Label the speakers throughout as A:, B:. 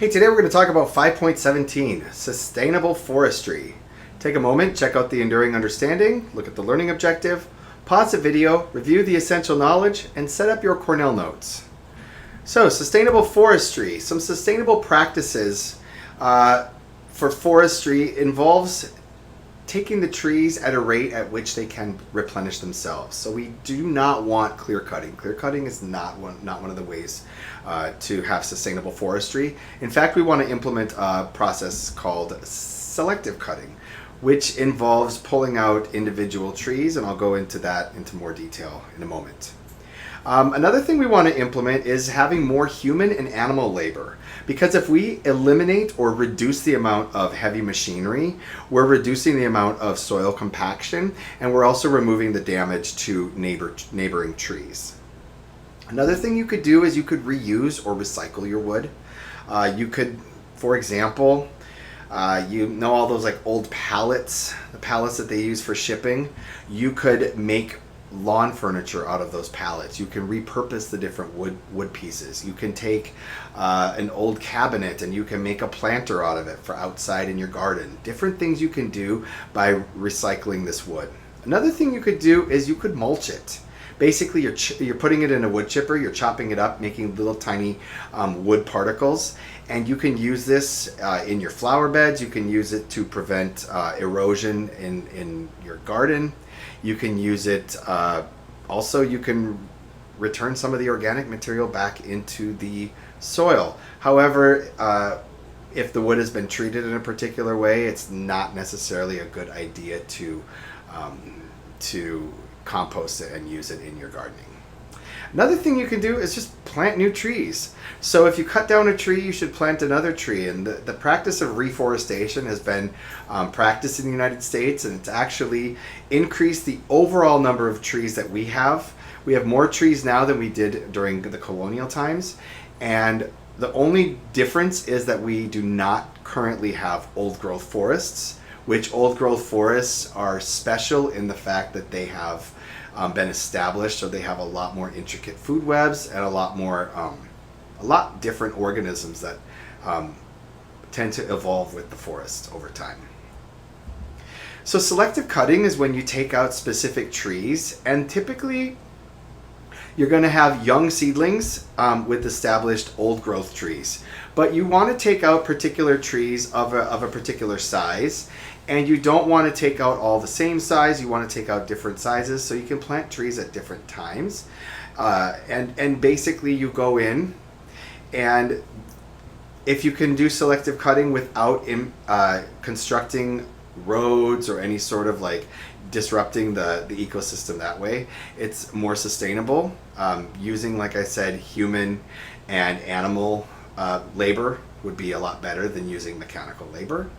A: Hey, today we're going to talk about 5.17, Sustainable Forestry. Take a moment, check out the Enduring Understanding, look at the learning objective, pause the video, review the essential knowledge, and set up your Cornell notes. So, Sustainable Forestry. Some sustainable practices for forestry involves taking the trees at a rate at which they can replenish themselves. So we do not want clear cutting. Clear cutting is not one of the ways to have sustainable forestry. In fact, we want to implement a process called selective cutting, which involves pulling out individual trees, and I'll go into that into more detail in a moment. Another thing we want to implement is having more human and animal labor, because if we eliminate or reduce the amount of heavy machinery, we're reducing the amount of soil compaction, and we're also removing the damage to neighboring trees. Another thing you could do is you could reuse or recycle your wood. You could, for example, you know all those like old pallets, the pallets that they use for shipping. You could make lawn furniture out of those pallets. You can repurpose the different wood pieces. You can take an old cabinet and you can make a planter out of it for outside in your garden. Different things you can do by recycling this wood. Another thing you could do is you could mulch it. Basically, you're putting it in a wood chipper, you're chopping it up, making little tiny wood particles, and you can use this in your flower beds. You can use it to prevent erosion in your garden. You can use it, also you can return some of the organic material back into the soil. However, if the wood has been treated in a particular way, it's not necessarily a good idea to compost it and use it in your gardening. Another thing you can do is just plant new trees. So if you cut down a tree, you should plant another tree. And the practice of reforestation has been practiced in the United States, and it's actually increased the overall number of trees that we have. We have more trees now than we did during the colonial times. And the only difference is that we do not currently have old growth forests, which old growth forests are special in the fact that they have been established, so they have a lot more intricate food webs and a lot different organisms that tend to evolve with the forest over time. So selective cutting is when you take out specific trees, and typically you're going to have young seedlings with established old growth trees. But you want to take out particular trees of a particular size, and you don't want to take out all the same size. You want to take out different sizes, so you can plant trees at different times. And basically you go in, and if you can do selective cutting without constructing roads or any sort of like disrupting the ecosystem that way, it's more sustainable. Using, like I said, human and animal labor would be a lot better than using mechanical labor.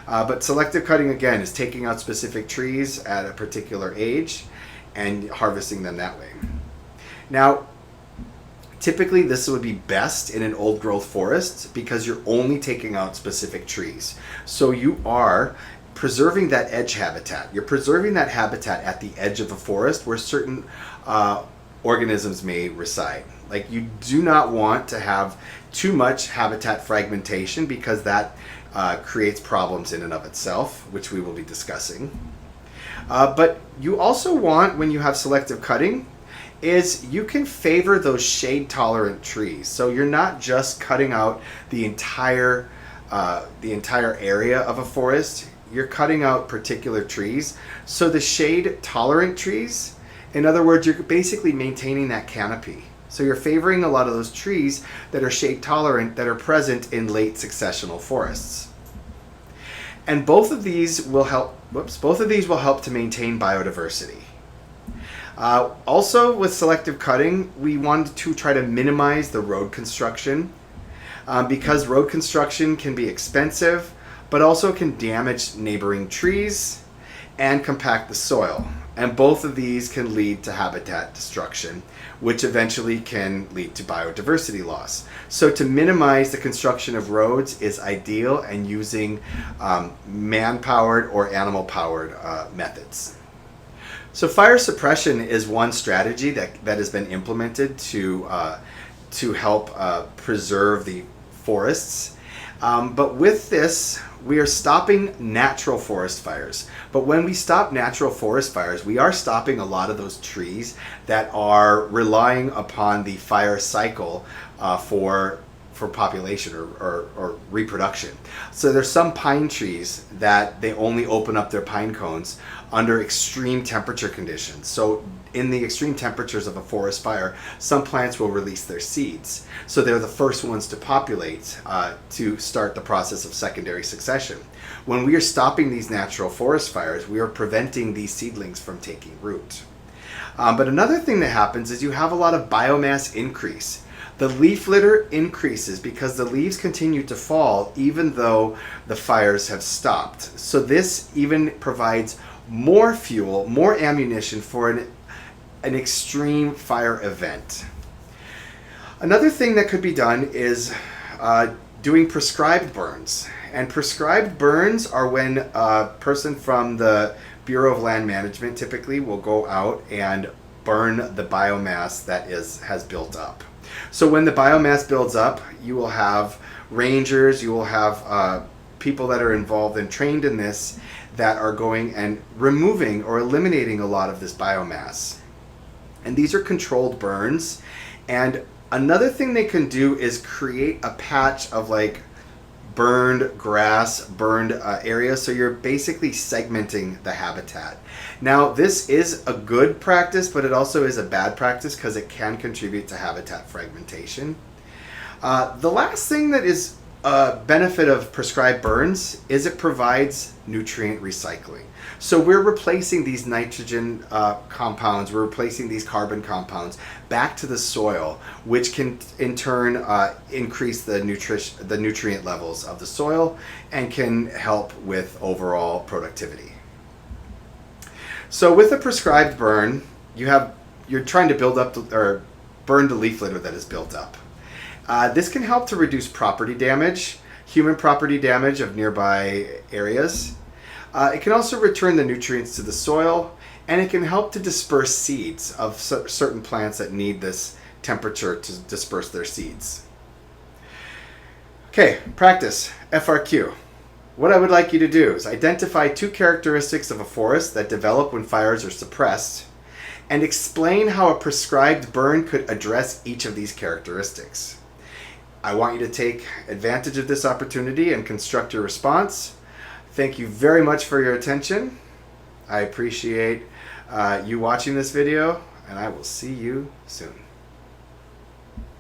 A: But selective cutting, again, is taking out specific trees at a particular age and harvesting them that way. Now, typically this would be best in an old growth forest because you're only taking out specific trees. So you are preserving that edge habitat. You're preserving that habitat at the edge of a forest where certain organisms may reside. Like, you do not want to have too much habitat fragmentation, because that creates problems in and of itself, which we will be discussing. But you also want, when you have selective cutting, is you can favor those shade tolerant trees. So you're not just cutting out the entire area of a forest. You're cutting out particular trees. So the shade tolerant trees, in other words, you're basically maintaining that canopy. So you're favoring a lot of those trees that are shade tolerant, that are present in late successional forests. And both of these will help to maintain biodiversity. Also, with selective cutting, we wanted to try to minimize the road construction, because road construction can be expensive, but also can damage neighboring trees and compact the soil. And both of these can lead to habitat destruction, which eventually can lead to biodiversity loss. So to minimize the construction of roads is ideal, and using man-powered or animal-powered methods. So fire suppression is one strategy that has been implemented to help preserve the forests. But with this, we are stopping natural forest fires. But when we stop natural forest fires, we are stopping a lot of those trees that are relying upon the fire cycle for population or reproduction. So there's some pine trees that they only open up their pine cones under extreme temperature conditions. So in the extreme temperatures of a forest fire, some plants will release their seeds. So they're the first ones to populate to start the process of secondary succession. When we are stopping these natural forest fires, we are preventing these seedlings from taking root. But another thing that happens is you have a lot of biomass increase. The leaf litter increases because the leaves continue to fall even though the fires have stopped. So this even provides more fuel, more ammunition for an extreme fire event. Another thing that could be done is doing prescribed burns. And prescribed burns are when a person from the Bureau of Land Management typically will go out and burn the biomass that has built up. So when the biomass builds up, you will have rangers, you will have people that are involved and trained in this that are going and removing or eliminating a lot of this biomass. And these are controlled burns. And another thing they can do is create a patch of like burned grass, burned area. So you're basically segmenting the habitat. Now, this is a good practice, but it also is a bad practice because it can contribute to habitat fragmentation. The last thing that is a benefit of prescribed burns is it provides nutrient recycling. So we're replacing these nitrogen compounds, we're replacing these carbon compounds back to the soil, which can in turn increase the nutrient levels of the soil and can help with overall productivity. So with a prescribed burn, you're trying to build up or burn the leaf litter that is built up. This can help to reduce property damage, human property damage of nearby areas. It can also return the nutrients to the soil, and it can help to disperse seeds of certain plants that need this temperature to disperse their seeds. Okay, practice, FRQ. What I would like you to do is identify 2 characteristics of a forest that develop when fires are suppressed, and explain how a prescribed burn could address each of these characteristics. I want you to take advantage of this opportunity and construct your response. Thank you very much for your attention. I appreciate you watching this video, and I will see you soon.